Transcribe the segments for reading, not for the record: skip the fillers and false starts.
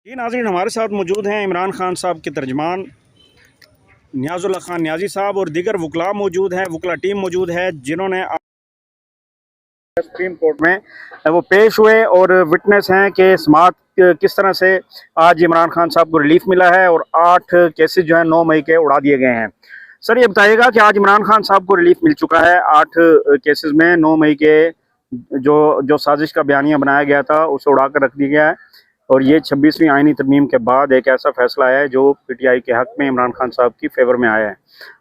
जी नाज़रीन, हमारे साथ मौजूद हैं इमरान खान साहब के तर्जमान नियाज़ुल्लाह खान नियाज़ी साहब और दीगर वकला मौजूद हैं, वकला टीम मौजूद है जिन्होंने सुप्रीम कोर्ट में वो पेश हुए और विटनेस हैं कि समाअत किस तरह से आज इमरान खान साहब को रिलीफ मिला है और 8 केसेस जो हैं 9 मई के उड़ा दिए गए हैं। सर, ये बताइएगा कि आज इमरान खान साहब को रिलीफ मिल चुका है 8 केसेस में। 9 मई के जो साजिश का बयानिया बनाया गया था उसे उड़ा कर रख दिया गया है और ये 26वीं आईनी तरमीम के बाद एक ऐसा फैसला आया है जो पीटीआई के हक में इमरान खान साहब की फेवर में आया है।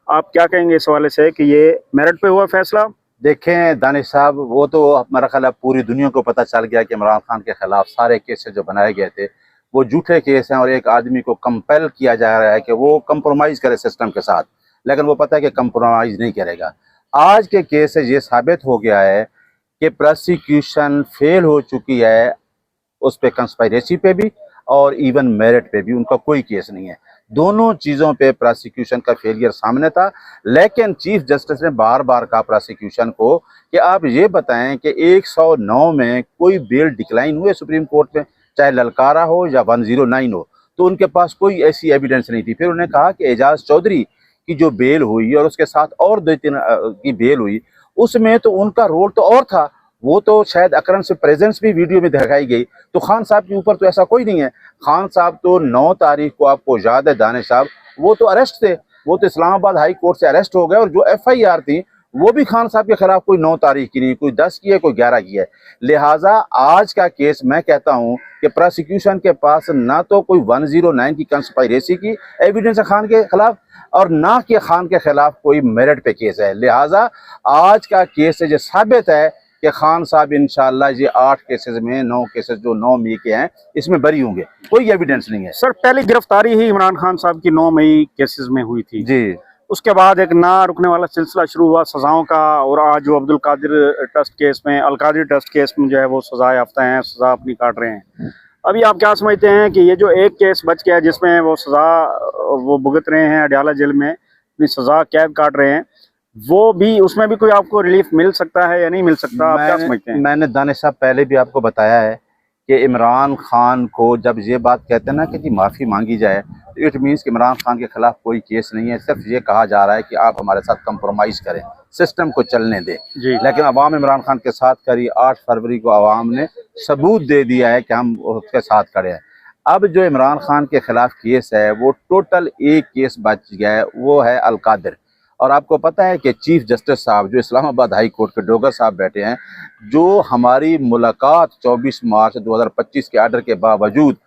आप क्या कहेंगे इस हवाले से कि ये मेरिट पे हुआ फैसला? देखें दानिश साहब, वो तो मेरा ख्याल है पूरी दुनिया को पता चल गया कि इमरान खान के खिलाफ सारे केसेस जो बनाए गए थे वो झूठे केस हैं और एक आदमी को कंपेल किया जा रहा है कि वो कंप्रोमाइज़ करे सिस्टम के साथ, लेकिन वो पता है कि कंप्रोमाइज़ नहीं करेगा। आज के केस से ये साबित हो गया है कि प्रोसिक्यूशन फेल हो चुकी है, उस पर कंस्पायरेसी पे भी और इवन मेरिट पे भी उनका कोई केस नहीं है। दोनों चीज़ों पे प्रोसिक्यूशन का फेलियर सामने था, लेकिन चीफ जस्टिस ने बार बार कहा प्रोसिक्यूशन को कि आप ये बताएं कि 109 में कोई बेल डिक्लाइन हुए सुप्रीम कोर्ट में, चाहे ललकारा हो या 109 हो, तो उनके पास कोई ऐसी एविडेंस नहीं थी। फिर उन्होंने कहा कि एजाज चौधरी की जो बेल हुई और उसके साथ और 2-3 की बेल हुई, उसमें तो उनका रोल तो और था, वो तो शायद अकरम से प्रेजेंस भी वीडियो में दिखाई गई। तो खान साहब के ऊपर तो ऐसा कोई नहीं है। खान साहब तो 9 तारीख को, आपको याद है दानिश साहब, वो तो अरेस्ट थे, वो तो इस्लामाबाद हाई कोर्ट से अरेस्ट हो गए और जो FIR थी वो भी खान साहब के खिलाफ कोई 9 तारीख की नहीं, कोई 10 की है, कोई 11 की है। लिहाजा आज का केस मैं कहता हूं कि प्रोसिक्यूशन के पास ना तो कोई 109 की कंस्पायरेसी की एविडेंस है खान के खिलाफ और ना कि खान के खिलाफ कोई मेरिट पे केस है। लिहाजा आज का केस से जो साबित है कि खान साहब इंशाअल्लाह ये 8 केसेस में 9 केसेस जो 9 मई के हैं इसमें बरी होंगे, कोई एविडेंस नहीं है। सर, पहली गिरफ्तारी ही इमरान खान साहब की 9 मई केसेस में हुई थी जी, उसके बाद एक ना रुकने वाला सिलसिला शुरू हुआ सजाओं का और आज जो अब्दुल कादिर ट्रस्ट केस में, अल कादिर ट्रस्ट केस में जो है वो सजा याफ्ता हैं, सजा अपनी काट रहे हैं। अभी आप क्या समझते हैं कि ये जो एक केस बच गया जिसमें वो सजा वो भुगत रहे हैं, अडयाला जेल में अपनी सजा कैद काट रहे हैं, वो भी, उसमें भी कोई आपको रिलीफ मिल सकता है या नहीं मिल सकता? आप क्या समझते हैं? मैंने दानिश साहब पहले भी आपको बताया है कि इमरान खान को जब ये बात कहते हैं ना कि जी माफ़ी मांगी जाए, तो इट मीन्स कि इमरान खान के खिलाफ कोई केस नहीं है, सिर्फ ये कहा जा रहा है कि आप हमारे साथ कंप्रोमाइज़ करें, सिस्टम को चलने दें। लेकिन अवाम इमरान खान के साथ खड़ी, 8 फरवरी को अवाम ने सबूत दे दिया है कि हम उसके साथ खड़े हैं। अब जो इमरान खान के खिलाफ केस है वो टोटल एक केस बच गया है, वो है अल कादिर। और आपको पता है कि चीफ जस्टिस साहब जो इस्लामाबाद हाई कोर्ट के डोगर साहब बैठे हैं, जो हमारी मुलाकात 24 मार्च 2025 के आर्डर के बावजूद